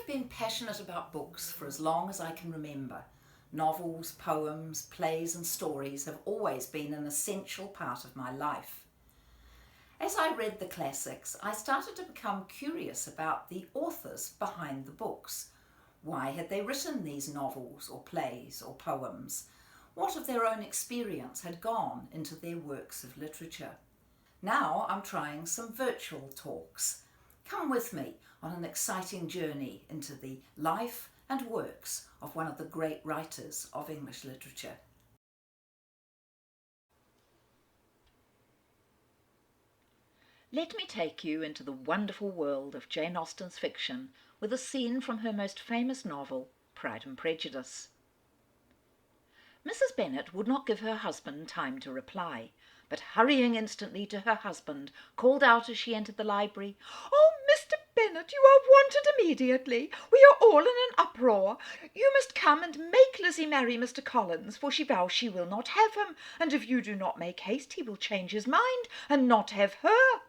have been passionate about books for as long as I can remember. Novels, poems, plays and stories have always been an essential part of my life. As I read the classics, I started to become curious about the authors behind the books. Why had they written these novels or plays or poems? What of their own experience had gone into their works of literature? Now I'm trying some virtual talks. Come with me on an exciting journey into the life and works of one of the great writers of English literature. Let me take you into the wonderful world of Jane Austen's fiction with a scene from her most famous novel, Pride and Prejudice. Mrs. Bennet would not give her husband time to reply, but hurrying instantly to her husband, called out as she entered the library, "Oh, Mr. Bennet, you are wanted immediately. We are all in an uproar. You must come and make Lizzie marry Mr. Collins, for she vows she will not have him, and if you do not make haste he will change his mind and not have her."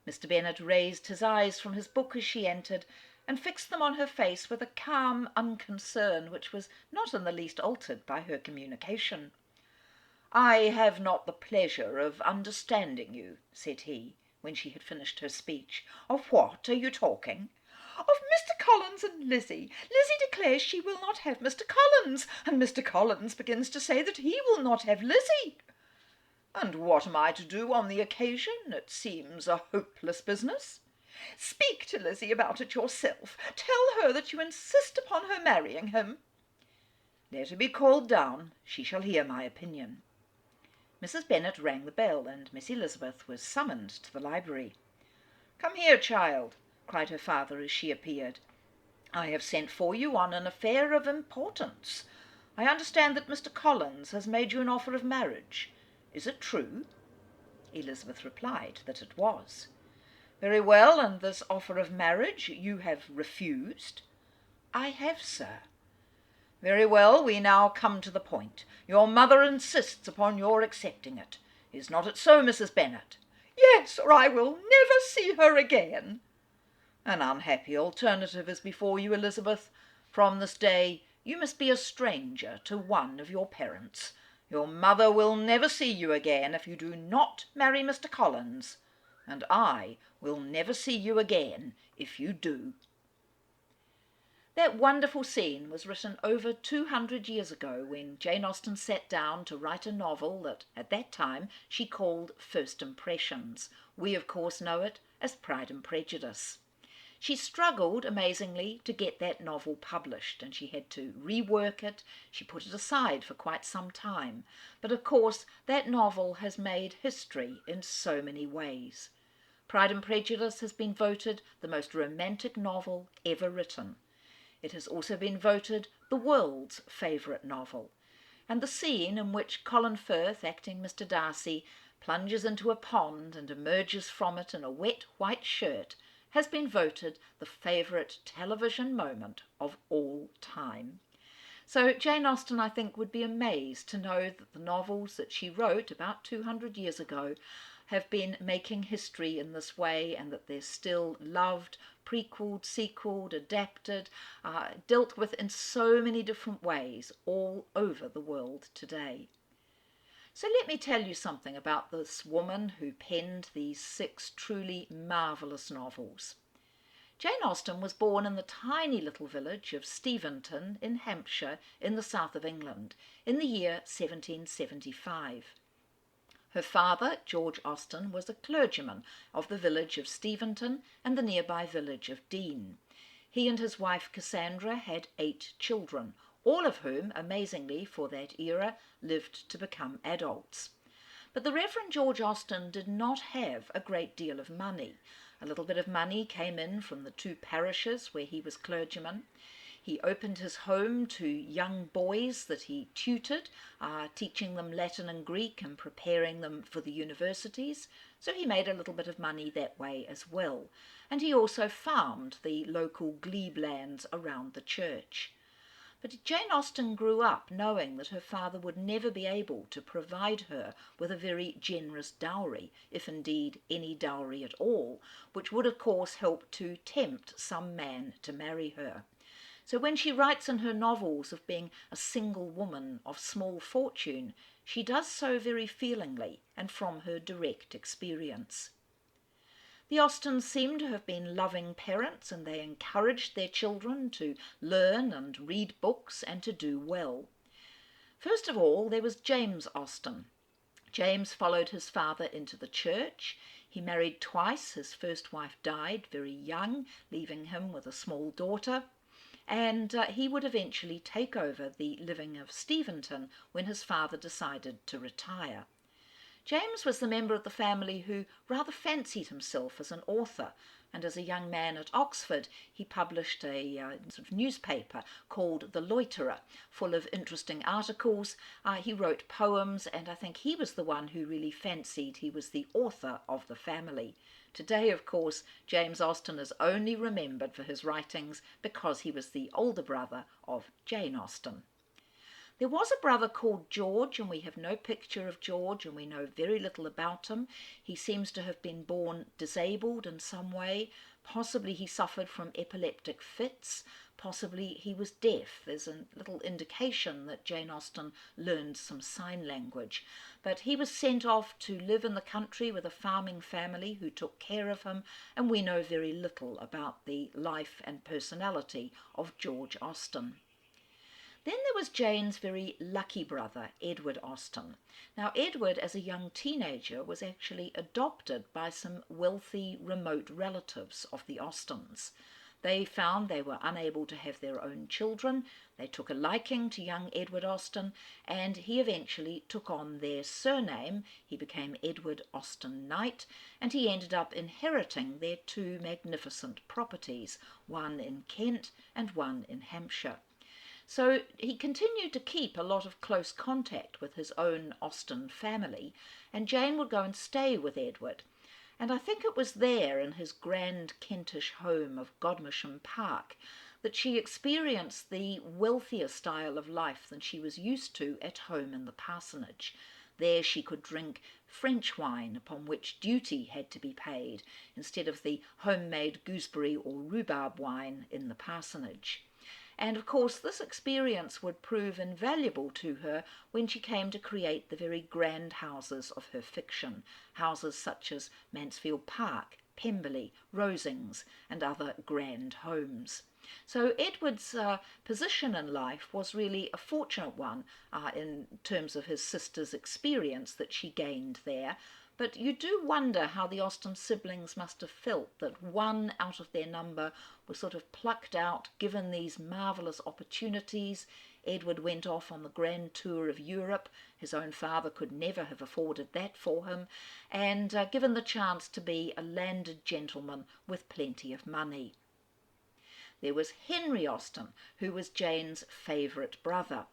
Mr. Bennet raised his eyes from his book as she entered, and fixed them on her face with a calm unconcern which was not in the least altered by her communication. "I have not the pleasure of understanding you," said he, when she had finished her speech. "Of what are you talking?" "Of Mr. Collins and Lizzie. Lizzie declares she will not have Mr. Collins, and Mr. Collins begins to say that he will not have Lizzie." "And what am I to do on the occasion? It seems a hopeless business." "Speak to Lizzie about it yourself. Tell her that you insist upon her marrying him." "Let her be called down. She shall hear my opinion." Mrs. Bennet rang the bell, and Miss Elizabeth was summoned to the library. "Come here, child," cried her father as she appeared. "I have sent for you on an affair of importance. I understand that Mr. Collins has made you an offer of marriage. Is it true?" Elizabeth replied that it was. "Very well, and this offer of marriage you have refused?" "I have, sir." "Very well, we now come to the point. Your mother insists upon your accepting it. Is not it so, Mrs. Bennet?" "Yes, or I will never see her again." "An unhappy alternative is before you, Elizabeth. From this day you must be a stranger to one of your parents. Your mother will never see you again if you do not marry Mr. Collins, and I will never see you again if you do." That wonderful scene was written over 200 years ago, when Jane Austen sat down to write a novel that at that time she called First Impressions. We of course know it as Pride and Prejudice. She struggled, amazingly, to get that novel published, and she had to rework it. She put it aside for quite some time. But of course, that novel has made history in so many ways. Pride and Prejudice has been voted the most romantic novel ever written. It has also been voted the world's favourite novel. And the scene in which Colin Firth, acting Mr. Darcy, plunges into a pond and emerges from it in a wet white shirt has been voted the favourite television moment of all time. So Jane Austen, I think, would be amazed to know that the novels that she wrote about 200 years ago have been making history in this way, and that they're still loved, prequelled, sequelled, adapted, dealt with in so many different ways all over the world today. So let me tell you something about this woman who penned these 6 truly marvellous novels. Jane Austen was born in the tiny little village of Steventon in Hampshire in the south of England in the year 1775. Her father, George Austen, was a clergyman of the village of Steventon and the nearby village of Deane. He and his wife Cassandra had 8 children, all of whom, amazingly for that era, lived to become adults. But the Reverend George Austen did not have a great deal of money. A little bit of money came in from the 2 parishes where he was clergyman. He opened his home to young boys that he tutored, teaching them Latin and Greek and preparing them for the universities. So he made a little bit of money that way as well. And he also farmed the local glebe lands around the church. But Jane Austen grew up knowing that her father would never be able to provide her with a very generous dowry, if indeed any dowry at all, which would of course help to tempt some man to marry her. So when she writes in her novels of being a single woman of small fortune, she does so very feelingly and from her direct experience. The Austens seem to have been loving parents, and they encouraged their children to learn and read books and to do well. First of all, there was James Austen. James followed his father into the church. He married twice. His first wife died very young, leaving him with a small daughter. And he would eventually take over the living of Steventon when his father decided to retire. James was the member of the family who rather fancied himself as an author, and as a young man at Oxford he published a sort of newspaper called The Loiterer, full of interesting articles. He wrote poems, and I think he was the one who really fancied he was the author of the family. Today, of course, James Austen is only remembered for his writings because he was the older brother of Jane Austen. There was a brother called George, and we have no picture of George, and we know very little about him. He seems to have been born disabled in some way. Possibly he suffered from epileptic fits. Possibly he was deaf. There's a little indication that Jane Austen learned some sign language. But he was sent off to live in the country with a farming family who took care of him, and we know very little about the life and personality of George Austen. Then there was Jane's very lucky brother, Edward Austen. Now, Edward, as a young teenager, was actually adopted by some wealthy, remote relatives of the Austens. They found they were unable to have their own children. They took a liking to young Edward Austen, and he eventually took on their surname. He became Edward Austen Knight, and he ended up inheriting their two magnificent properties, one in Kent and one in Hampshire. So he continued to keep a lot of close contact with his own Austen family, and Jane would go and stay with Edward. And I think it was there, in his grand Kentish home of Godmersham Park, that she experienced the wealthier style of life than she was used to at home in the parsonage. There she could drink French wine, upon which duty had to be paid, instead of the homemade gooseberry or rhubarb wine in the parsonage. And of course this experience would prove invaluable to her when she came to create the very grand houses of her fiction, houses such as Mansfield Park, Pemberley, Rosings, and other grand homes. So Edward's position in life was really a fortunate one in terms of his sister's experience that she gained there. But you do wonder how the Austen siblings must have felt that one out of their number was sort of plucked out, given these marvellous opportunities. Edward went off on the grand tour of Europe. His own father could never have afforded that for him, and given the chance to be a landed gentleman with plenty of money. There was Henry Austen, who was Jane's favourite brother.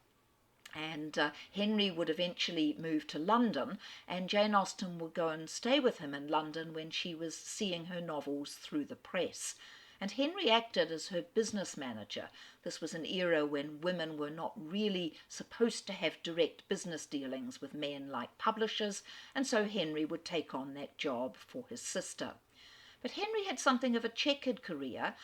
And Henry would eventually move to London, and Jane Austen would go and stay with him in London when she was seeing her novels through the press. And Henry acted as her business manager. This was an era when women were not really supposed to have direct business dealings with men like publishers, and so Henry would take on that job for his sister. But Henry had something of a checkered career.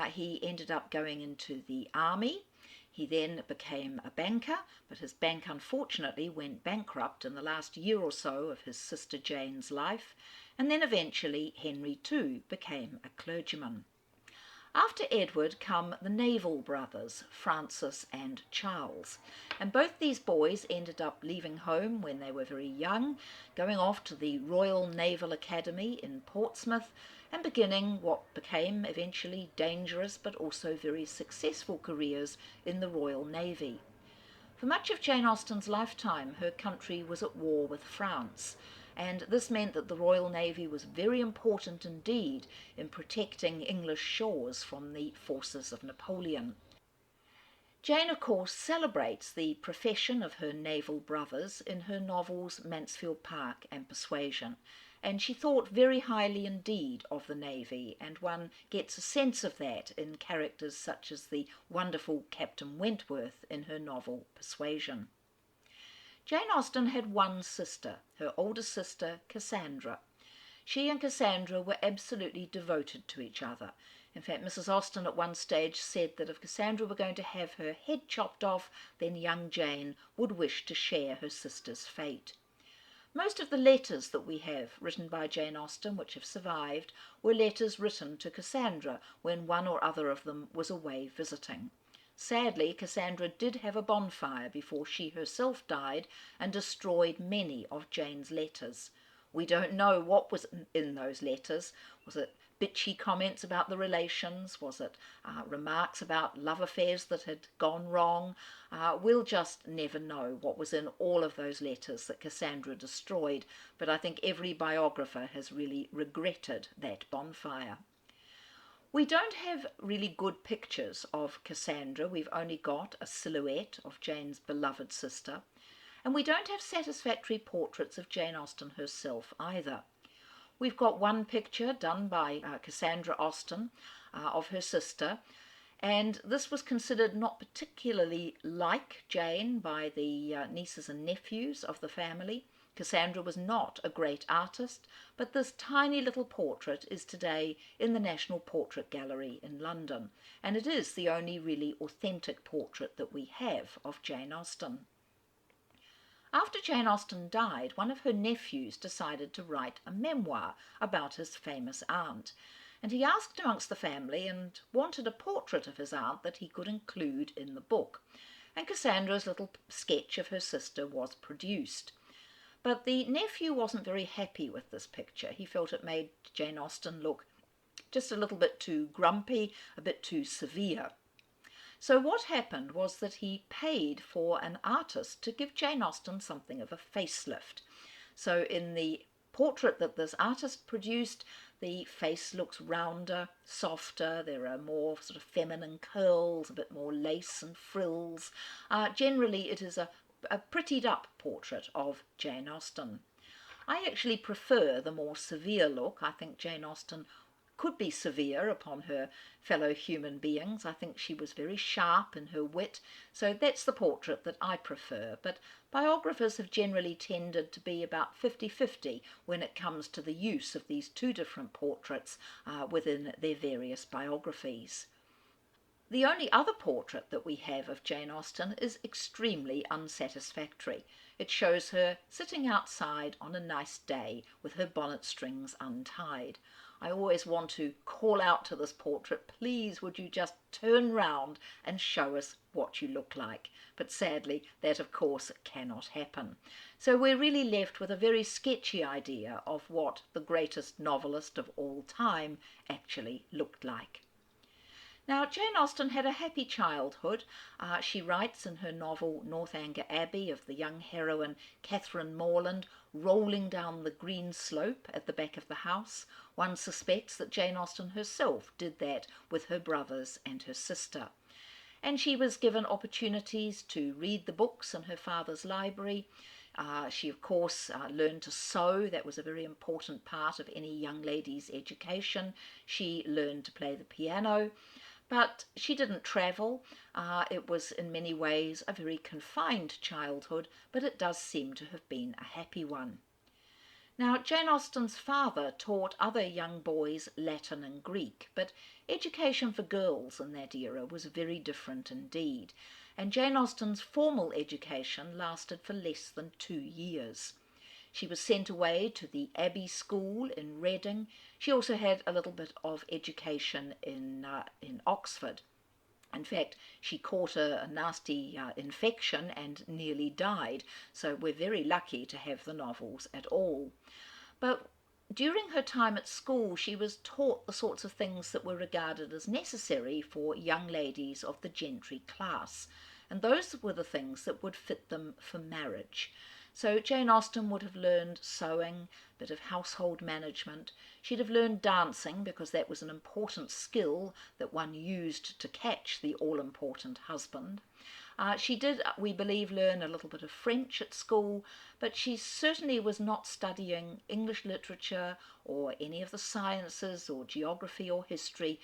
He ended up going into the army. He then became a banker, but his bank unfortunately went bankrupt in the last year or so of his sister Jane's life, and then eventually Henry too became a clergyman. After Edward come the naval brothers, Francis and Charles, and both these boys ended up leaving home when they were very young, going off to the Royal Naval Academy in Portsmouth, and beginning what became eventually dangerous but also very successful careers in the Royal Navy. For much of Jane Austen's lifetime, her country was at war with France, and this meant that the Royal Navy was very important indeed in protecting English shores from the forces of Napoleon. Jane, of course, celebrates the profession of her naval brothers in her novels Mansfield Park and Persuasion, and she thought very highly indeed of the Navy, and one gets a sense of that in characters such as the wonderful Captain Wentworth in her novel Persuasion. Jane Austen had one sister, her older sister Cassandra. She and Cassandra were absolutely devoted to each other. In fact, Mrs. Austen at one stage said that if Cassandra were going to have her head chopped off, then young Jane would wish to share her sister's fate. Most of the letters that we have written by Jane Austen, which have survived, were letters written to Cassandra when one or other of them was away visiting. Sadly, Cassandra did have a bonfire before she herself died and destroyed many of Jane's letters. We don't know what was in those letters. Was it bitchy comments about the relations? Was it remarks about love affairs that had gone wrong? We'll just never know what was in all of those letters that Cassandra destroyed, but I think every biographer has really regretted that bonfire. We don't have really good pictures of Cassandra. We've only got a silhouette of Jane's beloved sister. And we don't have satisfactory portraits of Jane Austen herself either. We've got one picture done by Cassandra Austen of her sister, and this was considered not particularly like Jane by the nieces and nephews of the family. Cassandra was not a great artist, but this tiny little portrait is today in the National Portrait Gallery in London, and it is the only really authentic portrait that we have of Jane Austen. After Jane Austen died, one of her nephews decided to write a memoir about his famous aunt, and he asked amongst the family and wanted a portrait of his aunt that he could include in the book, and Cassandra's little sketch of her sister was produced. But the nephew wasn't very happy with this picture. He felt it made Jane Austen look just a little bit too grumpy, a bit too severe. So what happened was that he paid for an artist to give Jane Austen something of a facelift. So in the portrait that this artist produced, the face looks rounder, softer, there are more sort of feminine curls, a bit more lace and frills. Generally it is a prettied up portrait of Jane Austen. I actually prefer the more severe look. I think Jane Austen could be severe upon her fellow human beings. I think she was very sharp in her wit, so that's the portrait that I prefer. But biographers have generally tended to be about 50-50 when it comes to the use of these two different portraits within their various biographies. The only other portrait that we have of Jane Austen is extremely unsatisfactory. It shows her sitting outside on a nice day with her bonnet strings untied. I always want to call out to this portrait, please would you just turn round and show us what you look like. But sadly, that of course cannot happen. So we're really left with a very sketchy idea of what the greatest novelist of all time actually looked like. Now, Jane Austen had a happy childhood. She writes in her novel Northanger Abbey of the young heroine Catherine Morland rolling down the green slope at the back of the house. One suspects that Jane Austen herself did that with her brothers and her sister. And she was given opportunities to read the books in her father's library. She, of course, learned to sew. That was a very important part of any young lady's education. She learned to play the piano. But she didn't travel. It was in many ways a very confined childhood, but it does seem to have been a happy one. Now, Jane Austen's father taught other young boys Latin and Greek, but education for girls in that era was very different indeed, and Jane Austen's formal education lasted for less than 2 years. She was sent away to the Abbey School in Reading. She also had a little bit of education in Oxford. In fact, she caught a nasty infection and nearly died, so we're very lucky to have the novels at all. But during her time at school, she was taught the sorts of things that were regarded as necessary for young ladies of the gentry class, and those were the things that would fit them for marriage. So Jane Austen would have learned sewing, a bit of household management. She'd have learned dancing because that was an important skill that one used to catch the all-important husband. She did, we believe, learn a little bit of French at school, but she certainly was not studying English literature or any of the sciences or geography or history.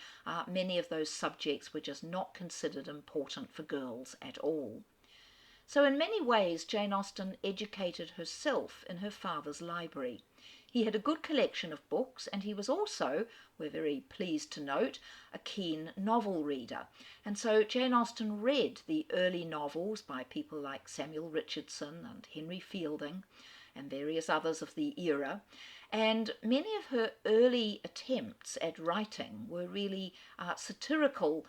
Many of those subjects were just not considered important for girls at all. So in many ways, Jane Austen educated herself in her father's library. He had a good collection of books, and he was also, we're very pleased to note, a keen novel reader. And so Jane Austen read the early novels by people like Samuel Richardson and Henry Fielding and various others of the era. And many of her early attempts at writing were really satirical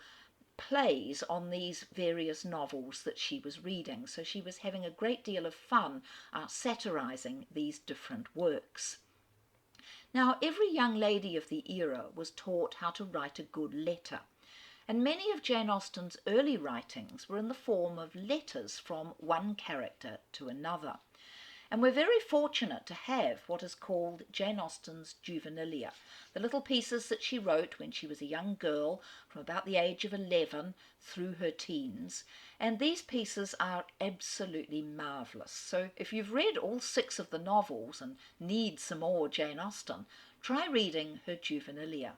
plays on these various novels that she was reading. So she was having a great deal of fun satirizing these different works. Now, every young lady of the era was taught how to write a good letter, and many of Jane Austen's early writings were in the form of letters from one character to another. And we're very fortunate to have what is called Jane Austen's Juvenilia, the little pieces that she wrote when she was a young girl from about the age of 11 through her teens. And these pieces are absolutely marvellous. So if you've read all 6 of the novels and need some more Jane Austen, try reading her Juvenilia.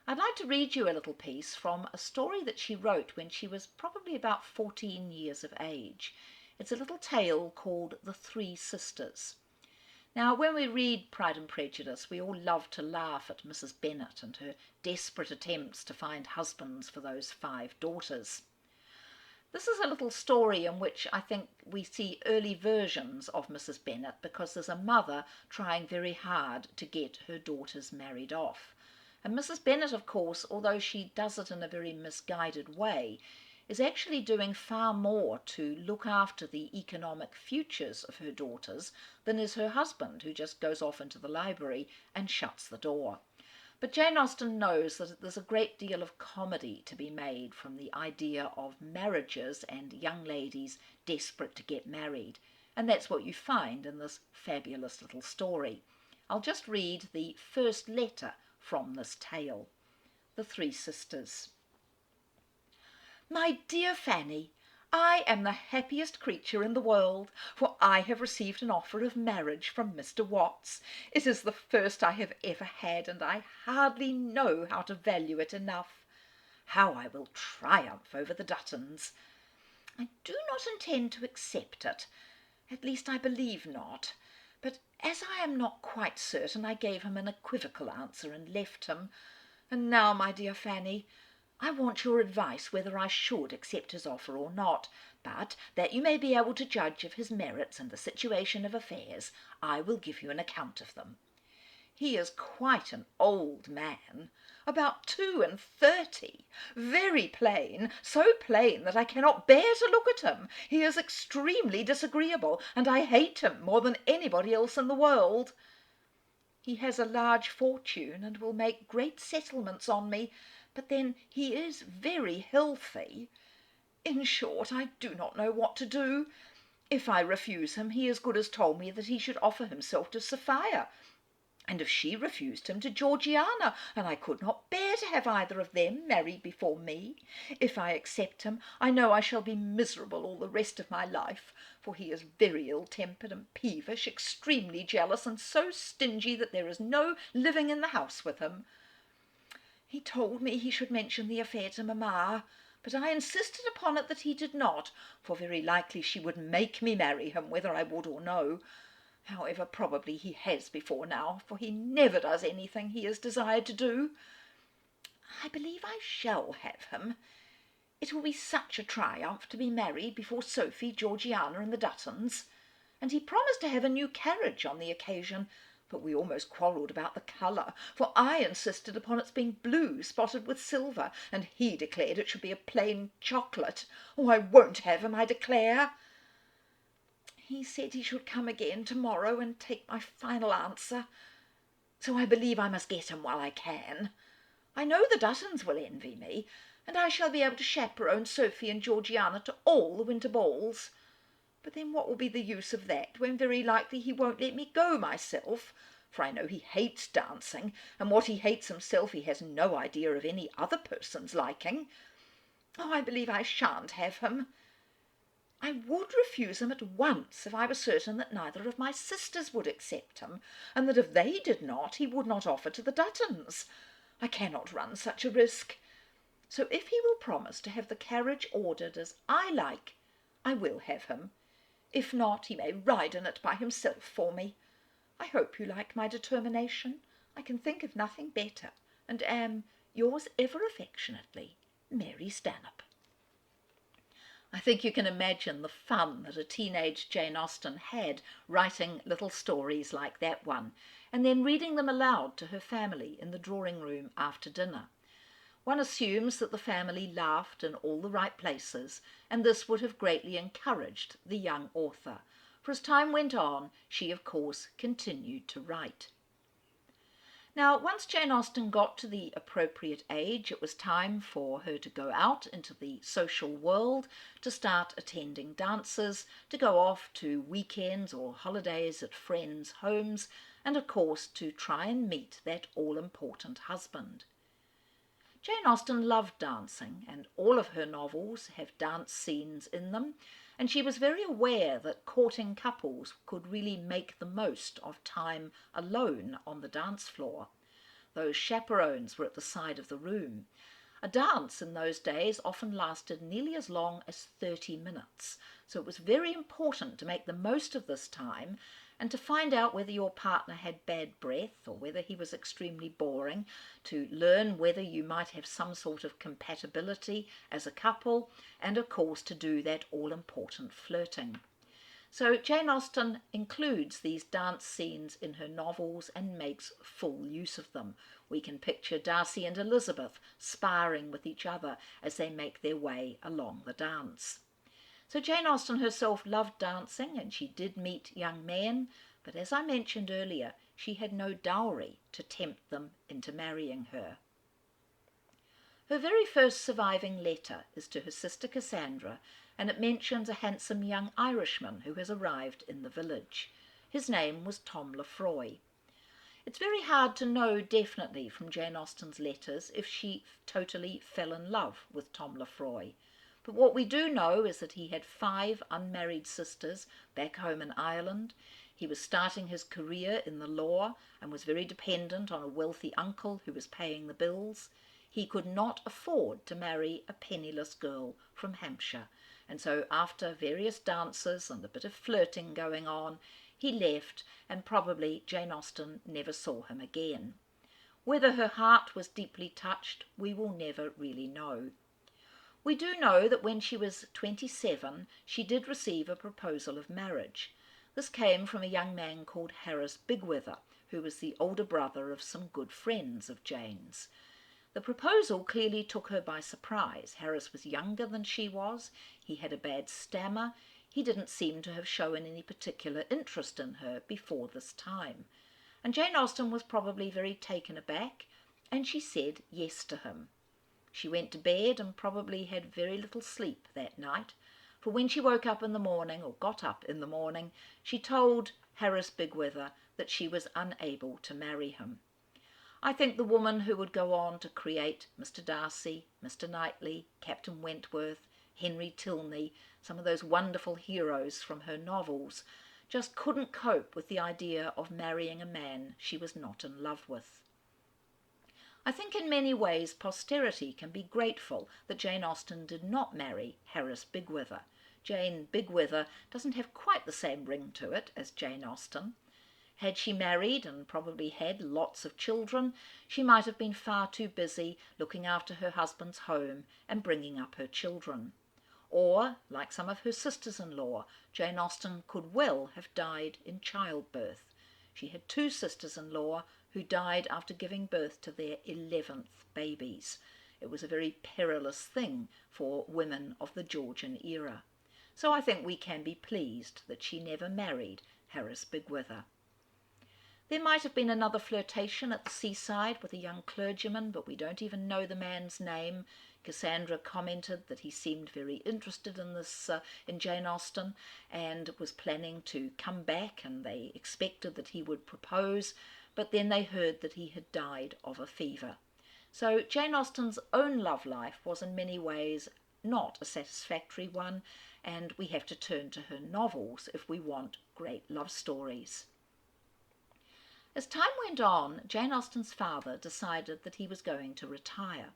I'd like to read you a little piece from a story that she wrote when she was probably about 14 years of age. It's a little tale called The Three Sisters. Now, when we read Pride and Prejudice, we all love to laugh at Mrs. Bennet and her desperate attempts to find husbands for those 5 daughters. This is a little story in which I think we see early versions of Mrs. Bennet, because there's a mother trying very hard to get her daughters married off. And Mrs. Bennet, of course, although she does it in a very misguided way, is actually doing far more to look after the economic futures of her daughters than is her husband, who just goes off into the library and shuts the door. But Jane Austen knows that there's a great deal of comedy to be made from the idea of marriages and young ladies desperate to get married, and that's what you find in this fabulous little story. I'll just read the first letter from this tale. The Three Sisters. My dear Fanny, I am the happiest creature in the world, for I have received an offer of marriage from Mr. Watts. It is the first I have ever had, and I hardly know how to value it enough. How I will triumph over the Duttons! I do not intend to accept it, at least I believe not, but as I am not quite certain, I gave him an equivocal answer and left him. And now, my dear Fanny, I want your advice whether I should accept his offer or not, but that you may be able to judge of his merits and the situation of affairs, I will give you an account of them. He is quite an old man, about 32, very plain, so plain that I cannot bear to look at him. He is extremely disagreeable, and I hate him more than anybody else in the world. He has a large fortune and will make great settlements on me, but then he is very healthy. In short, I do not know what to do. If I refuse him, he as good as told me that he should offer himself to Sophia, and if she refused him, to Georgiana, and I could not bear to have either of them married before me. If I accept him, I know I shall be miserable all the rest of my life, for he is very ill-tempered and peevish, extremely jealous, and so stingy that there is no living in the house with him. He told me he should mention the affair to mamma, but I insisted upon it that he did not, for very likely she would make me marry him, whether I would or no. However, probably he has before now, for he never does anything he is desired to do. I believe I shall have him. It will be such a triumph to be married before Sophie, Georgiana, and the Duttons. And he promised to have a new carriage on the occasion, but we almost quarrelled about the colour, for I insisted upon its being blue spotted with silver, and he declared it should be a plain chocolate. Oh, I won't have him, I declare. He said he should come again tomorrow and take my final answer, so I believe I must get him while I can. I know the Duttons will envy me, and I shall be able to chaperone Sophie and Georgiana to all the winter balls. But then what will be the use of that, when very likely he won't let me go myself, for I know he hates dancing, and what he hates himself he has no idea of any other person's liking. Oh, I believe I shan't have him. I would refuse him at once if I were certain that neither of my sisters would accept him, and that if they did not, he would not offer to the Duttons. I cannot run such a risk. So if he will promise to have the carriage ordered as I like, I will have him. If not, he may ride in it by himself for me. I hope you like my determination. I can think of nothing better, and am, yours ever affectionately, Mary Stanhope. I think you can imagine the fun that a teenage Jane Austen had writing little stories like that one, and then reading them aloud to her family in the drawing room after dinner. One assumes that the family laughed in all the right places, and this would have greatly encouraged the young author, for as time went on, she of course continued to write. Now, once Jane Austen got to the appropriate age, it was time for her to go out into the social world, to start attending dances, to go off to weekends or holidays at friends' homes, and of course to try and meet that all-important husband. Jane Austen loved dancing, and all of her novels have dance scenes in them, and she was very aware that courting couples could really make the most of time alone on the dance floor. Those chaperones were at the side of the room. A dance in those days often lasted nearly as long as 30 minutes, so it was very important to make the most of this time and to find out whether your partner had bad breath or whether he was extremely boring, to learn whether you might have some sort of compatibility as a couple, and of course to do that all-important flirting. So Jane Austen includes these dance scenes in her novels and makes full use of them. We can picture Darcy and Elizabeth sparring with each other as they make their way along the dance. So Jane Austen herself loved dancing, and she did meet young men, but as I mentioned earlier, she had no dowry to tempt them into marrying her. Her very first surviving letter is to her sister Cassandra, and it mentions a handsome young Irishman who has arrived in the village. His name was Tom Lefroy. It's very hard to know definitely from Jane Austen's letters if she totally fell in love with Tom Lefroy. But what we do know is that he had 5 unmarried sisters back home in Ireland. He was starting his career in the law and was very dependent on a wealthy uncle who was paying the bills. He could not afford to marry a penniless girl from Hampshire, and so after various dances and a bit of flirting going on, he left, and probably Jane Austen never saw him again. Whether her heart was deeply touched, we will never really know. We do know that when she was 27, she did receive a proposal of marriage. This came from a young man called Harris Bigwither, who was the older brother of some good friends of Jane's. The proposal clearly took her by surprise. Harris was younger than she was, he had a bad stammer, he didn't seem to have shown any particular interest in her before this time. And Jane Austen was probably very taken aback, and she said yes to him. She went to bed and probably had very little sleep that night, for when she woke up in the morning, or got up in the morning, she told Harris Bigwither that she was unable to marry him. I think the woman who would go on to create Mr. Darcy, Mr. Knightley, Captain Wentworth, Henry Tilney, some of those wonderful heroes from her novels, just couldn't cope with the idea of marrying a man she was not in love with. I think in many ways posterity can be grateful that Jane Austen did not marry Harris Bigwither. Jane Bigwither doesn't have quite the same ring to it as Jane Austen. Had she married and probably had lots of children, she might have been far too busy looking after her husband's home and bringing up her children. Or, like some of her sisters-in-law, Jane Austen could well have died in childbirth. She had 2 sisters-in-law who died after giving birth to their 11th babies. It was a very perilous thing for women of the Georgian era. So I think we can be pleased that she never married Harris Bigwither. There might have been another flirtation at the seaside with a young clergyman, but we don't even know the man's name. Cassandra commented that he seemed very interested in Jane Austen, and was planning to come back, and they expected that he would propose, but then they heard that he had died of a fever. So Jane Austen's own love life was in many ways not a satisfactory one, and we have to turn to her novels if we want great love stories. As time went on, Jane Austen's father decided that he was going to retire,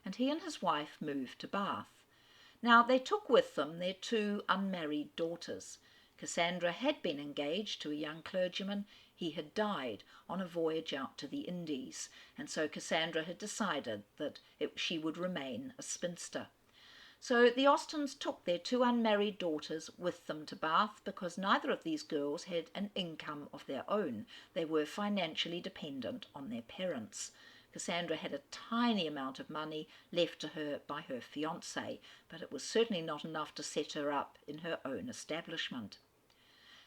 and he and his wife moved to Bath. Now, they took with them their two unmarried daughters. Cassandra had been engaged to a young clergyman. He had died on a voyage out to the Indies, and so Cassandra had decided that she would remain a spinster. So the Austens took their two unmarried daughters with them to Bath because neither of these girls had an income of their own. They were financially dependent on their parents. Cassandra had a tiny amount of money left to her by her fiancé, but it was certainly not enough to set her up in her own establishment.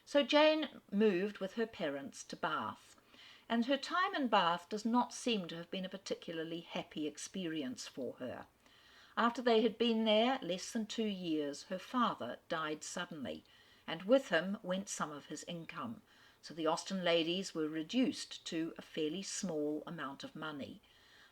So Jane moved with her parents to Bath, and her time in Bath does not seem to have been a particularly happy experience for her. After they had been there less than 2 years, her father died suddenly, and with him went some of his income. So the Austen ladies were reduced to a fairly small amount of money.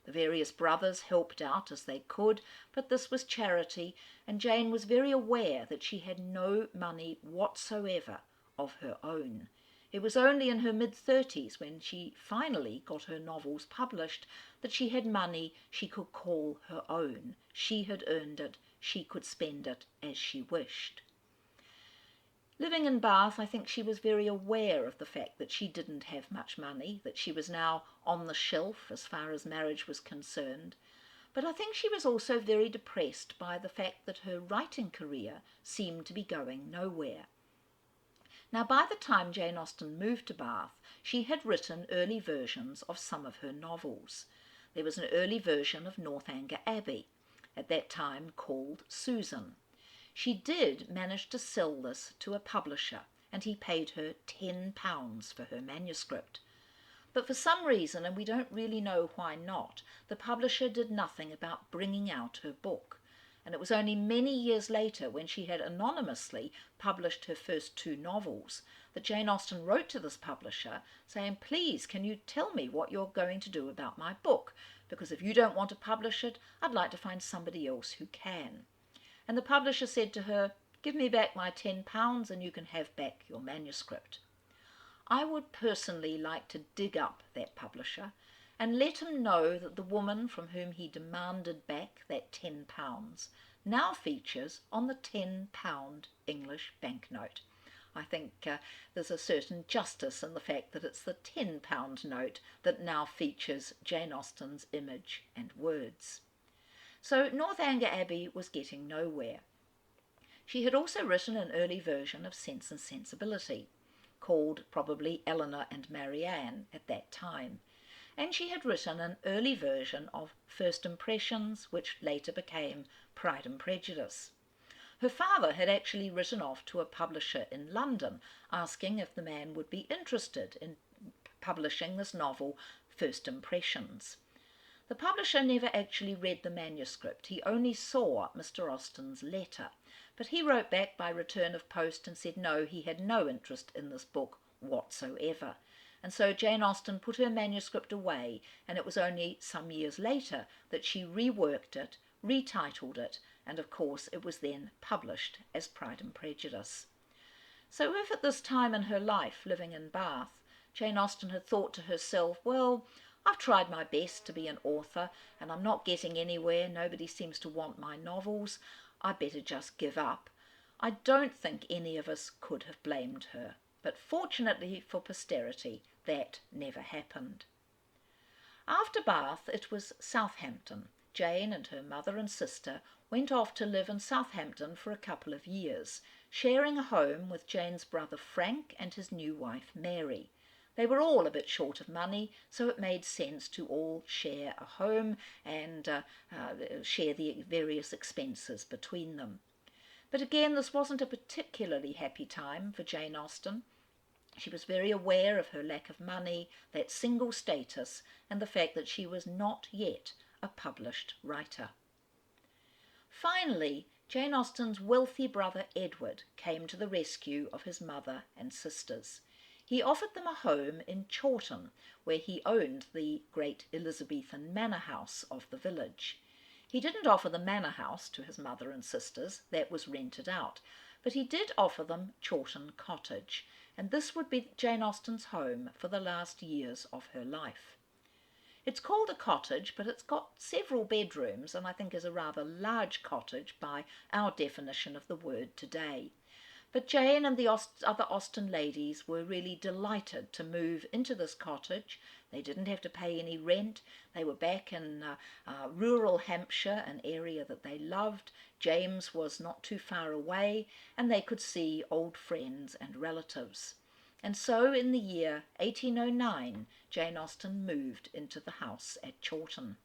The various brothers helped out as they could, but this was charity, and Jane was very aware that she had no money whatsoever of her own. It was only in her mid-30s, when she finally got her novels published, that she had money she could call her own. She had earned it, she could spend it as she wished. Living in Bath, I think she was very aware of the fact that she didn't have much money, that she was now on the shelf as far as marriage was concerned. But I think she was also very depressed by the fact that her writing career seemed to be going nowhere. Now, by the time Jane Austen moved to Bath, she had written early versions of some of her novels. There was an early version of Northanger Abbey, at that time called Susan. She did manage to sell this to a publisher, and he paid her £10 for her manuscript. But for some reason, and we don't really know why not, the publisher did nothing about bringing out her book. And it was only many years later, when she had anonymously published her first 2 novels, that Jane Austen wrote to this publisher saying, "Please, can you tell me what you're going to do about my book? Because if you don't want to publish it, I'd like to find somebody else who can." And the publisher said to her, "Give me back my £10 and you can have back your manuscript." I would personally like to dig up that publisher and let him know that the woman from whom he demanded back that £10 now features on the £10 English banknote. I think there's a certain justice in the fact that it's the £10 note that now features Jane Austen's image and words. So Northanger Abbey was getting nowhere. She had also written an early version of Sense and Sensibility, called probably Eleanor and Marianne at that time, and she had written an early version of First Impressions, which later became Pride and Prejudice. Her father had actually written off to a publisher in London, asking if the man would be interested in publishing this novel, First Impressions. The publisher never actually read the manuscript. He only saw Mr. Austen's letter, but he wrote back by return of post and said no, he had no interest in this book whatsoever. And so Jane Austen put her manuscript away, and it was only some years later that she reworked it, retitled it, and of course it was then published as Pride and Prejudice. So if at this time in her life, living in Bath, Jane Austen had thought to herself, well, I've tried my best to be an author and I'm not getting anywhere, nobody seems to want my novels, I'd better just give up, I don't think any of us could have blamed her. But fortunately for posterity, that never happened. After Bath, it was Southampton. Jane and her mother and sister went off to live in Southampton for a couple of years, sharing a home with Jane's brother Frank and his new wife Mary. They were all a bit short of money, so it made sense to all share a home and share the various expenses between them. But again, this wasn't a particularly happy time for Jane Austen. She was very aware of her lack of money, that single status, and the fact that she was not yet a published writer. Finally, Jane Austen's wealthy brother Edward came to the rescue of his mother and sisters. He offered them a home in Chawton, where he owned the great Elizabethan manor house of the village. He didn't offer the manor house to his mother and sisters, that was rented out, but he did offer them Chawton Cottage, and this would be Jane Austen's home for the last years of her life. It's called a cottage, but it's got several bedrooms, and I think is a rather large cottage by our definition of the word today. But Jane and the other Austen ladies were really delighted to move into this cottage. They didn't have to pay any rent. They were back in rural Hampshire, an area that they loved. James was not too far away, and they could see old friends and relatives. And so in the year 1809, Jane Austen moved into the house at Chawton.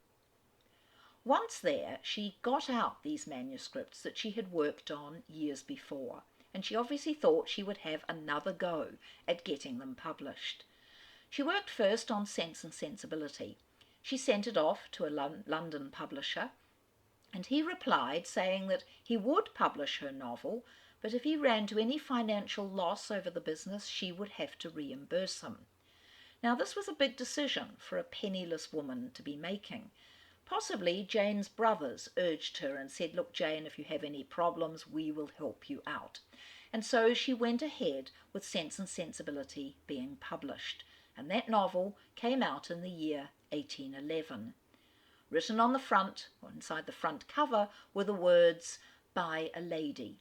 Once there, she got out these manuscripts that she had worked on years before, and she obviously thought she would have another go at getting them published. She worked first on Sense and Sensibility. She sent it off to a London publisher, and he replied saying that he would publish her novel, but if he ran to any financial loss over the business, she would have to reimburse him. Now, this was a big decision for a penniless woman to be making. Possibly Jane's brothers urged her and said, "Look, Jane, if you have any problems, we will help you out." And so she went ahead with Sense and Sensibility being published, and that novel came out in the year 1811. Written on the front, or inside the front cover, were the words, "By a Lady."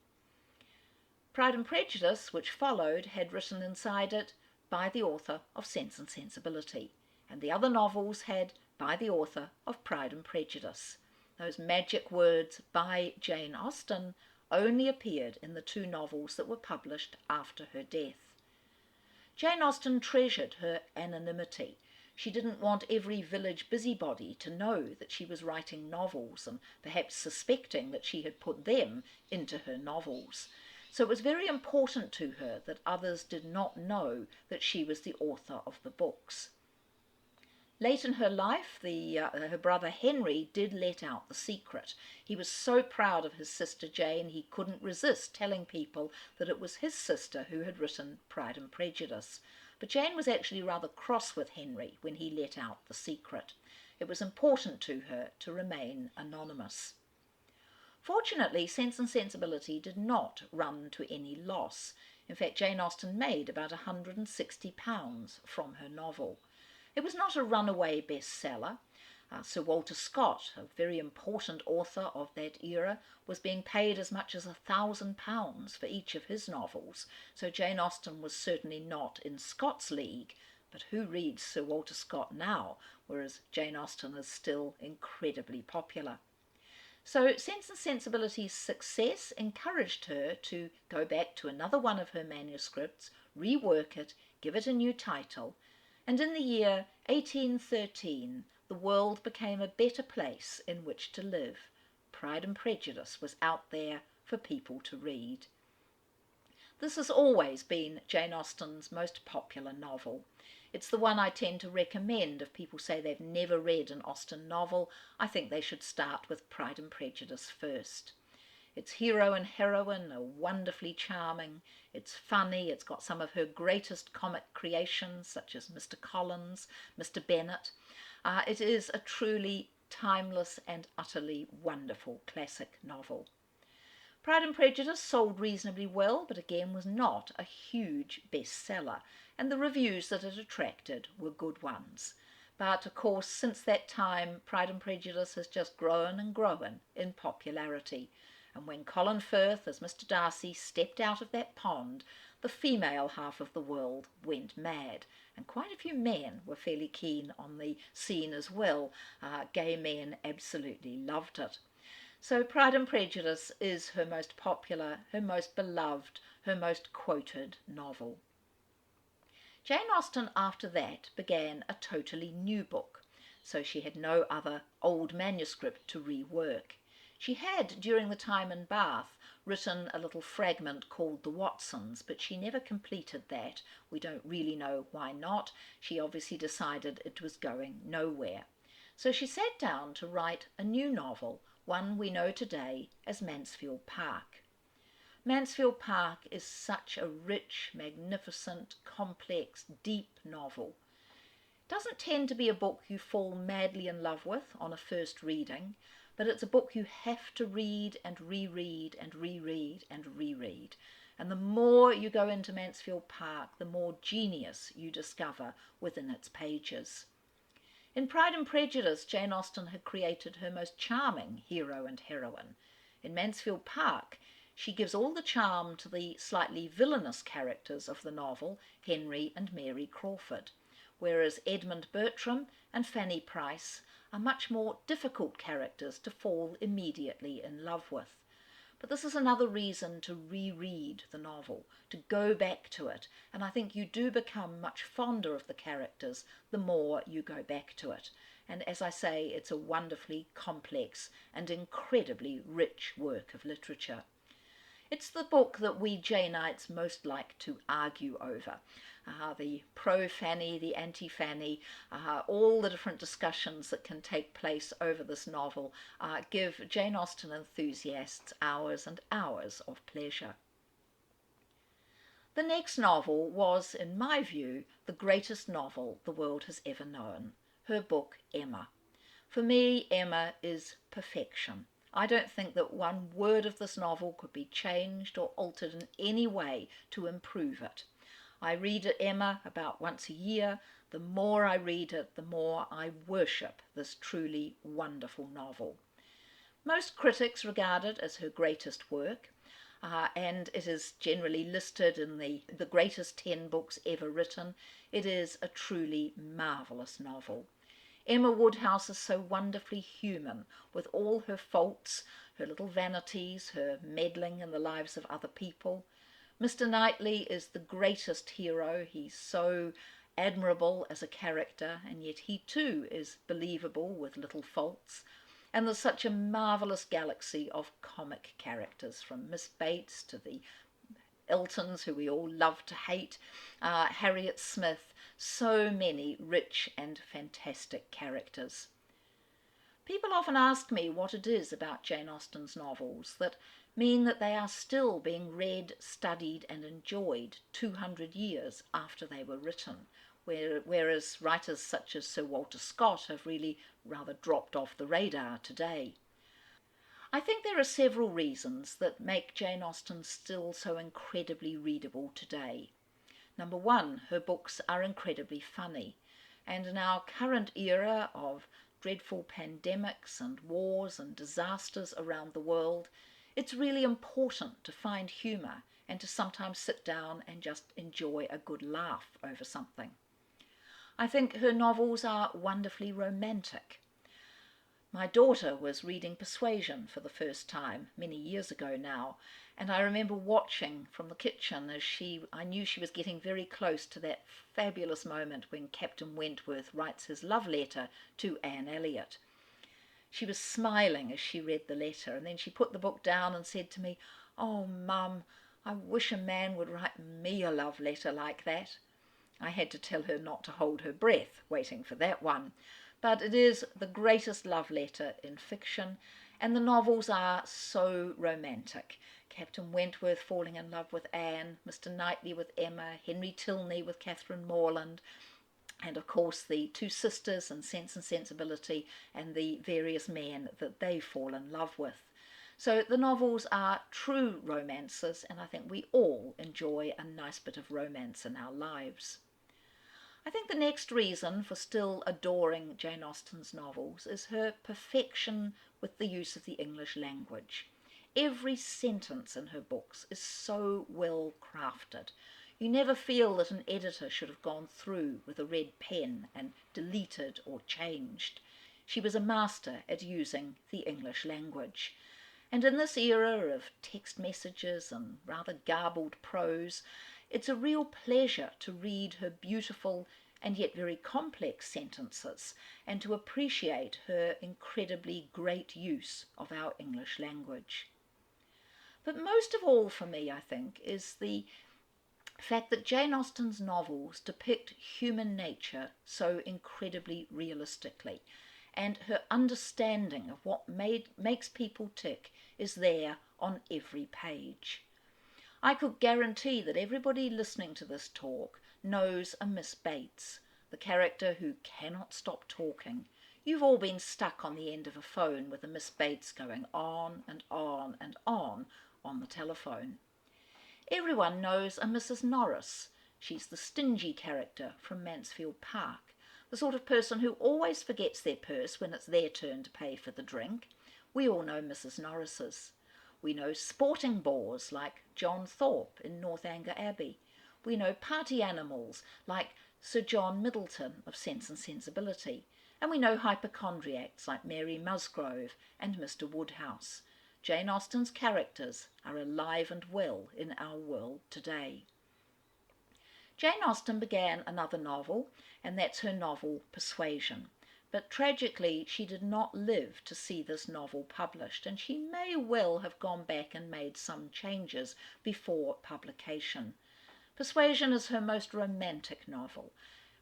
Pride and Prejudice, which followed, had written inside it, "By the author of Sense and Sensibility," and the other novels had "By the author of Pride and Prejudice." Those magic words, "by Jane Austen," only appeared in the two novels that were published after her death. Jane Austen treasured her anonymity. She didn't want every village busybody to know that she was writing novels and perhaps suspecting that she had put them into her novels. So it was very important to her that others did not know that she was the author of the books. Late in her life, her brother Henry did let out the secret. He was so proud of his sister Jane, he couldn't resist telling people that it was his sister who had written Pride and Prejudice. But Jane was actually rather cross with Henry when he let out the secret. It was important to her to remain anonymous. Fortunately, Sense and Sensibility did not run to any loss. In fact, Jane Austen made about £160 from her novel. It was not a runaway bestseller. Sir Walter Scott, a very important author of that era, was being paid as much as £1,000 for each of his novels, so Jane Austen was certainly not in Scott's league. But who reads Sir Walter Scott now, whereas Jane Austen is still incredibly popular? So Sense and Sensibility's success encouraged her to go back to another one of her manuscripts, rework it, give it a new title, and in the year 1813 the world became a better place in which to live. Pride and Prejudice was out there for people to read. This has always been Jane Austen's most popular novel. It's the one I tend to recommend if people say they've never read an Austen novel. I think they should start with Pride and Prejudice first. Its hero and heroine are wonderfully charming. It's funny. It's got some of her greatest comic creations, such as Mr. Collins, Mr. Bennet. It is a truly timeless and utterly wonderful classic novel. Pride and Prejudice sold reasonably well, but again was not a huge bestseller, and the reviews that it attracted were good ones. But of course, since that time, Pride and Prejudice has just grown and grown in popularity. And when Colin Firth, as Mr. Darcy, stepped out of that pond, the female half of the world went mad. And quite a few men were fairly keen on the scene as well. Gay men absolutely loved it. So Pride and Prejudice is her most popular, her most beloved, her most quoted novel. Jane Austen after that began a totally new book, so she had no other old manuscript to rework. She had, during the time in Bath, written a little fragment called The Watsons, but she never completed that. We don't really know why not. She obviously decided it was going nowhere. So she sat down to write a new novel, one we know today as Mansfield Park. Mansfield Park is such a rich, magnificent, complex, deep novel. Doesn't tend to be a book you fall madly in love with on a first reading, but it's a book you have to read and reread and reread and reread. And the more you go into Mansfield Park, the more genius you discover within its pages. In Pride and Prejudice, Jane Austen had created her most charming hero and heroine. In Mansfield Park, she gives all the charm to the slightly villainous characters of the novel, Henry and Mary Crawford, whereas Edmund Bertram and Fanny Price are much more difficult characters to fall immediately in love with. But this is another reason to reread the novel, to go back to it, and I think you do become much fonder of the characters the more you go back to it. And as I say, it's a wonderfully complex and incredibly rich work of literature. It's the book that we Janeites most like to argue over. The pro-Fanny, the anti-Fanny, all the different discussions that can take place over this novel give Jane Austen enthusiasts hours and hours of pleasure. The next novel was, in my view, the greatest novel the world has ever known, her book Emma. For me, Emma is perfection. I don't think that one word of this novel could be changed or altered in any way to improve it. I read Emma about once a year. The more I read it, the more I worship this truly wonderful novel. Most critics regard it as her greatest work, and it is generally listed in the greatest 10 books ever written. It is a truly marvellous novel. Emma Woodhouse is so wonderfully human, with all her faults, her little vanities, her meddling in the lives of other people. Mr. Knightley is the greatest hero. He's so admirable as a character, and yet he too is believable with little faults. And there's such a marvellous galaxy of comic characters, from Miss Bates to the Eltons, who we all love to hate, Harriet Smith, so many rich and fantastic characters. People often ask me what it is about Jane Austen's novels that mean that they are still being read, studied and enjoyed 200 years after they were written, whereas writers such as Sir Walter Scott have really rather dropped off the radar today. I think there are several reasons that make Jane Austen still so incredibly readable today. Number one, her books are incredibly funny, and in our current era of dreadful pandemics and wars and disasters around the world, it's really important to find humour and to sometimes sit down and just enjoy a good laugh over something. I think her novels are wonderfully romantic. My daughter was reading Persuasion for the first time many years ago now, and I remember watching from the kitchen as I knew she was getting very close to that fabulous moment when Captain Wentworth writes his love letter to Anne Elliot. She was smiling as she read the letter, and then she put the book down and said to me, "Oh, Mum, I wish a man would write me a love letter like that." I had to tell her not to hold her breath waiting for that one. But it is the greatest love letter in fiction, and the novels are so romantic. Captain Wentworth falling in love with Anne, Mr. Knightley with Emma, Henry Tilney with Catherine Morland, and of course the two sisters in Sense and Sensibility and the various men that they fall in love with. So the novels are true romances, and I think we all enjoy a nice bit of romance in our lives. I think the next reason for still adoring Jane Austen's novels is her perfection with the use of the English language. Every sentence in her books is so well crafted. You never feel that an editor should have gone through with a red pen and deleted or changed. She was a master at using the English language. And in this era of text messages and rather garbled prose, it's a real pleasure to read her beautiful and yet very complex sentences and to appreciate her incredibly great use of our English language. But most of all for me, I think, is the fact that Jane Austen's novels depict human nature so incredibly realistically, and her understanding of what makes people tick is there on every page. I could guarantee that everybody listening to this talk knows a Miss Bates. the character who cannot stop talking. You've all been stuck on the end of a phone with a Miss Bates going on and on and on the telephone. Everyone knows a Mrs. Norris. She's the stingy character from Mansfield Park, the sort of person who always forgets their purse when it's their turn to pay for the drink. We all know Mrs. Norrises. We know sporting bores like John Thorpe in Northanger Abbey. We know party animals like Sir John Middleton of Sense and Sensibility. And we know hypochondriacs like Mary Musgrove and Mr. Woodhouse. Jane Austen's characters are alive and well in our world today. Jane Austen began another novel, and that's her novel Persuasion. But tragically, she did not live to see this novel published, and she may well have gone back and made some changes before publication. Persuasion is her most romantic novel.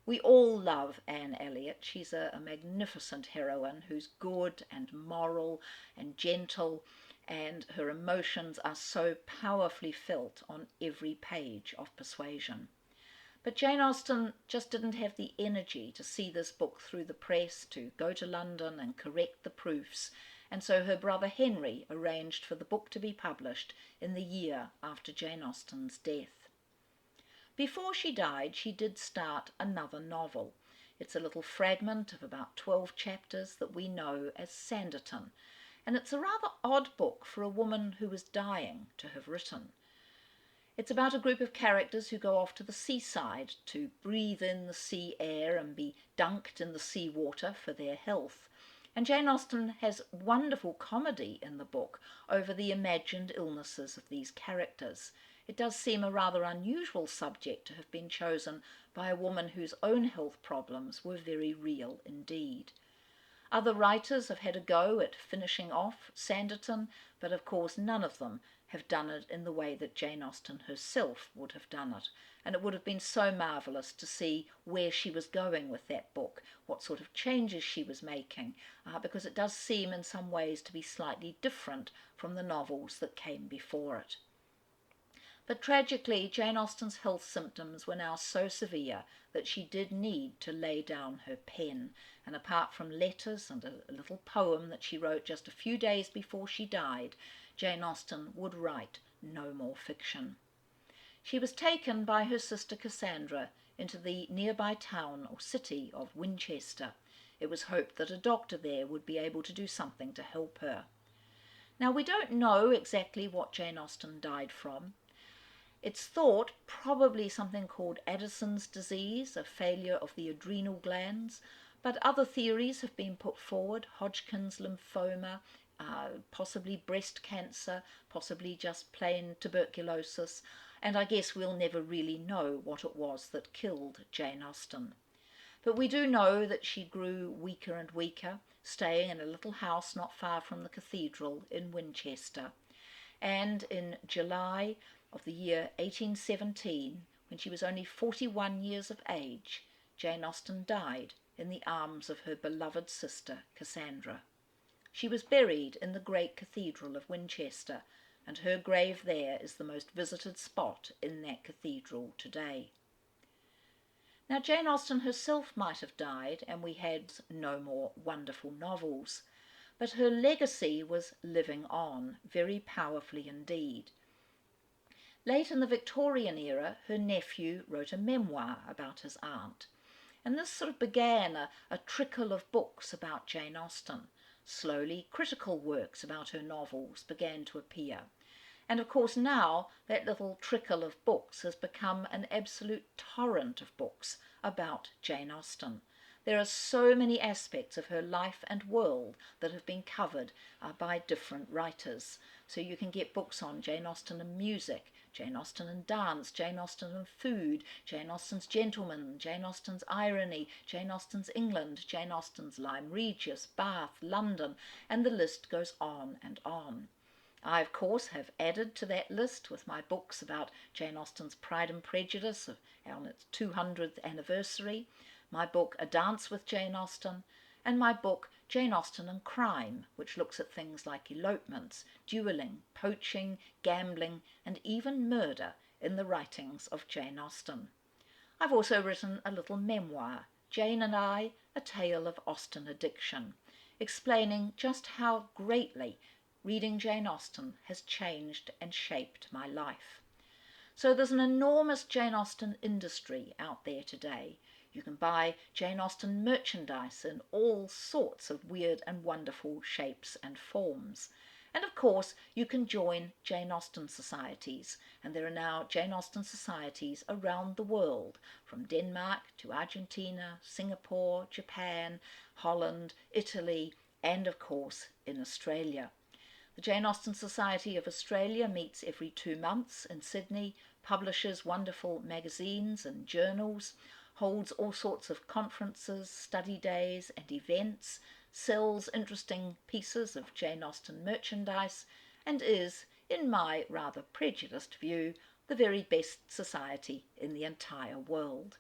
We all love Anne Elliot. She's a magnificent heroine who's good and moral and gentle, and her emotions are so powerfully felt on every page of Persuasion. But Jane Austen just didn't have the energy to see this book through the press, to go to London and correct the proofs, and so her brother Henry arranged for the book to be published in the year after Jane Austen's death. Before she died, she did start another novel. It's a little fragment of about 12 chapters that we know as Sanditon, and it's a rather odd book for a woman who was dying to have written. It's about a group of characters who go off to the seaside to breathe in the sea air and be dunked in the sea water for their health. And Jane Austen has wonderful comedy in the book over the imagined illnesses of these characters. It does seem a rather unusual subject to have been chosen by a woman whose own health problems were very real indeed. Other writers have had a go at finishing off Sanditon, but of course none of them have done it in the way that Jane Austen herself would have done it. And it would have been so marvellous to see where she was going with that book, what sort of changes she was making, because it does seem in some ways to be slightly different from the novels that came before it. But tragically, Jane Austen's health symptoms were now so severe that she did need to lay down her pen, and apart from letters and a little poem that she wrote just a few days before she died, Jane Austen would write no more fiction. She was taken by her sister Cassandra into the nearby town or city of Winchester. It was hoped that a doctor there would be able to do something to help her. Now, we don't know exactly what Jane Austen died from. It's thought probably something called Addison's disease, a failure of the adrenal glands, but other theories have been put forward: Hodgkin's lymphoma, possibly breast cancer, possibly just plain tuberculosis, and I guess we'll never really know what it was that killed Jane Austen. But we do know that she grew weaker and weaker, staying in a little house not far from the cathedral in Winchester. And in July of the year 1817, when she was only 41 years of age, Jane Austen died in the arms of her beloved sister Cassandra. She was buried in the great cathedral of Winchester, and her grave there is the most visited spot in that cathedral today. Now, Jane Austen herself might have died, and we had no more wonderful novels, but her legacy was living on, very powerfully indeed. Late in the Victorian era, her nephew wrote a memoir about his aunt, and this sort of began a trickle of books about Jane Austen. Slowly, critical works about her novels began to appear. And of course now that little trickle of books has become an absolute torrent of books about Jane Austen. There are so many aspects of her life and world that have been covered by different writers. So you can get books on Jane Austen and music, Jane Austen and dance, Jane Austen and food, Jane Austen's gentleman, Jane Austen's irony, Jane Austen's England, Jane Austen's Lyme Regis, Bath, London, and the list goes on and on. I, of course, have added to that list with my books about Jane Austen's Pride and Prejudice on its 200th anniversary, my book A Dance with Jane Austen, and my book Jane Austen and Crime, which looks at things like elopements, duelling, poaching, gambling, and even murder in the writings of Jane Austen. I've also written a little memoir, Jane and I, A Tale of Austen Addiction, explaining just how greatly reading Jane Austen has changed and shaped my life. So there's an enormous Jane Austen industry out there today. You can buy Jane Austen merchandise in all sorts of weird and wonderful shapes and forms. And of course, you can join Jane Austen societies, and there are now Jane Austen societies around the world, from Denmark to Argentina, Singapore, Japan, Holland, Italy, and of course in Australia. The Jane Austen Society of Australia meets every 2 months in Sydney, publishes wonderful magazines and journals, holds all sorts of conferences, study days and events, sells interesting pieces of Jane Austen merchandise, and is, in my rather prejudiced view, the very best society in the entire world.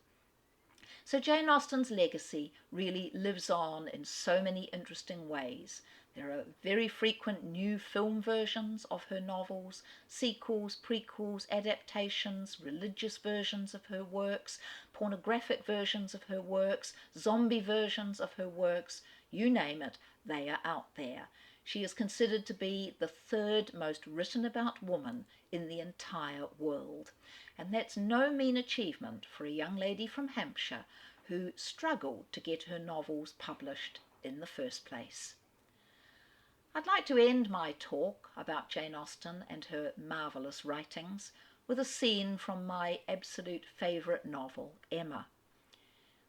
So Jane Austen's legacy really lives on in so many interesting ways. There are very frequent new film versions of her novels, sequels, prequels, adaptations, religious versions of her works, pornographic versions of her works, zombie versions of her works, you name it, they are out there. She is considered to be the third most written about woman in the entire world. And that's no mean achievement for a young lady from Hampshire who struggled to get her novels published in the first place. I'd like to end my talk about Jane Austen and her marvellous writings with a scene from my absolute favourite novel, Emma.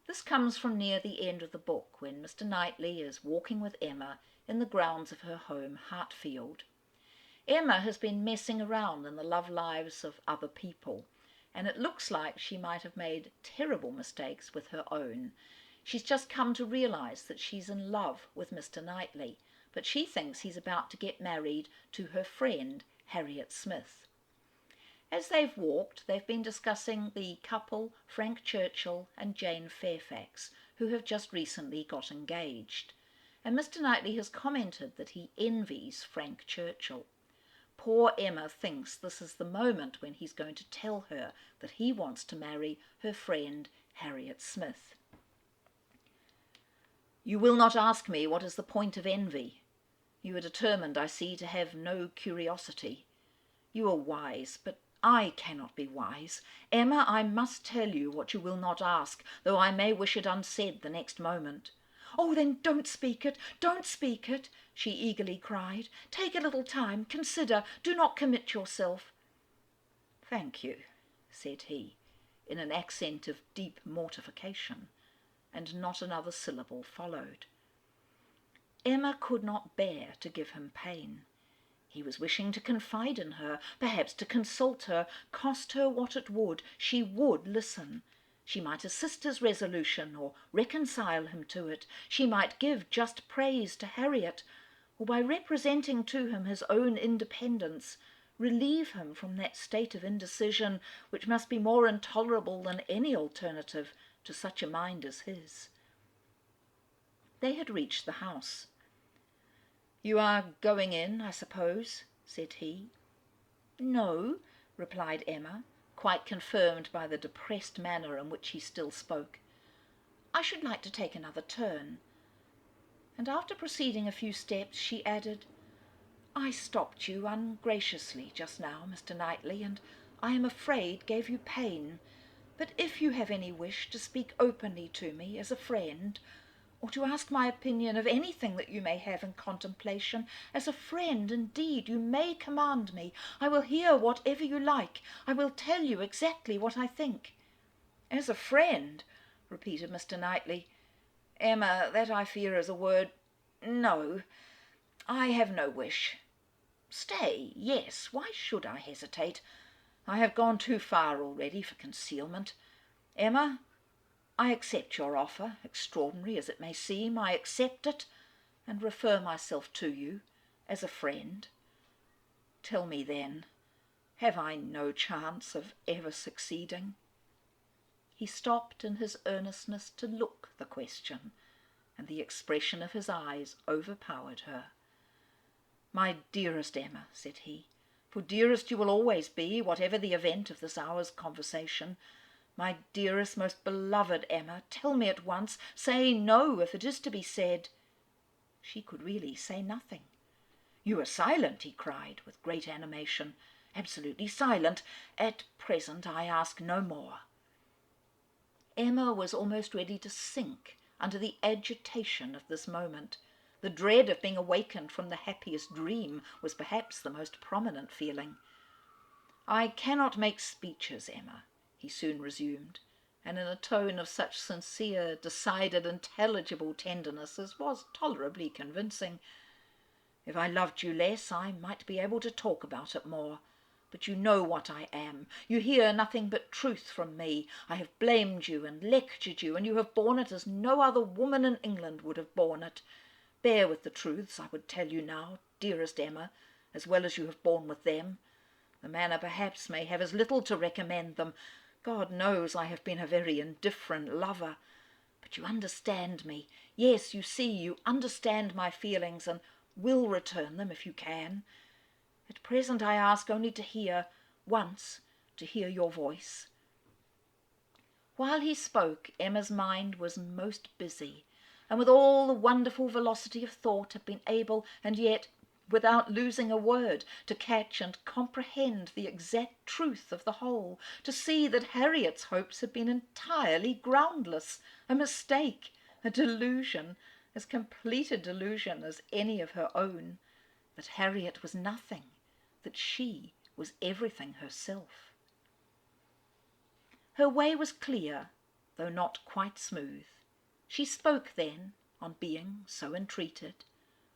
This comes from near the end of the book, when Mr. Knightley is walking with Emma in the grounds of her home, Hartfield. Emma has been messing around in the love lives of other people, and it looks like she might have made terrible mistakes with her own. She's just come to realise that she's in love with Mr. Knightley, but she thinks he's about to get married to her friend, Harriet Smith. As they've walked, they've been discussing the couple, Frank Churchill and Jane Fairfax, who have just recently got engaged. And Mr. Knightley has commented that he envies Frank Churchill. Poor Emma thinks this is the moment when he's going to tell her that he wants to marry her friend, Harriet Smith. "You will not ask me what is the point of envy. You are determined, I see, to have no curiosity. You are wise, but I cannot be wise. Emma, I must tell you what you will not ask, though I may wish it unsaid the next moment." "Oh, then don't speak it, don't speak it," she eagerly cried. "Take a little time, consider, do not commit yourself." "Thank you," said he, in an accent of deep mortification, and not another syllable followed. Emma could not bear to give him pain. He was wishing to confide in her, perhaps to consult her, cost her what it would, she would listen. She might assist his resolution, or reconcile him to it. She might give just praise to Harriet, or by representing to him his own independence, relieve him from that state of indecision which must be more intolerable than any alternative to such a mind as his. They had reached the house. "You are going in, I suppose?" said he. "No," replied Emma, quite confirmed by the depressed manner in which he still spoke. "I should like to take another turn." And after proceeding a few steps, she added, "I stopped you ungraciously just now, Mr. Knightley, and I am afraid gave you pain. But if you have any wish to speak openly to me as a friend, or to ask my opinion of anything that you may have in contemplation, as a friend, indeed, you may command me. I will hear whatever you like. I will tell you exactly what I think." "As a friend," repeated Mr. Knightley. "Emma, that I fear is a word. No, I have no wish. Stay, yes, why should I hesitate? I have gone too far already for concealment. Emma, I accept your offer, extraordinary as it may seem. I accept it, and refer myself to you as a friend. Tell me then, have I no chance of ever succeeding?" He stopped in his earnestness to look the question, and the expression of his eyes overpowered her. "My dearest Emma," said he, "for dearest you will always be, whatever the event of this hour's conversation, My dearest, most beloved Emma, tell me at once. Say no, if it is to be said." She could really say nothing. "You are silent," he cried, with great animation. "Absolutely silent. At present I ask no more." Emma was almost ready to sink under the agitation of this moment. The dread of being awakened from the happiest dream was perhaps the most prominent feeling. "I cannot make speeches, Emma," he soon resumed, and in a tone of such sincere, decided, intelligible tenderness as was tolerably convincing. "If I loved you less, I might be able to talk about it more. But you know what I am. You hear nothing but truth from me. I have blamed you and lectured you, and you have borne it as no other woman in England would have borne it. Bear with the truths I would tell you now, dearest Emma, as well as you have borne with them. The manner perhaps may have as little to recommend them. God knows I have been a very indifferent lover. But you understand me. Yes, you see, you understand my feelings, and will return them if you can. At present I ask only to hear, once, to hear your voice." While he spoke, Emma's mind was most busy, and with all the wonderful velocity of thought had been able, and yet without losing a word, to catch and comprehend the exact truth of the whole, to see that Harriet's hopes had been entirely groundless, a mistake, a delusion, as complete a delusion as any of her own, that Harriet was nothing, that she was everything herself. Her way was clear, though not quite smooth. She spoke then, on being so entreated.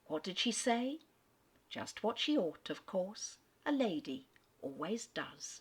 What did she say? Just what she ought, of course. A lady always does.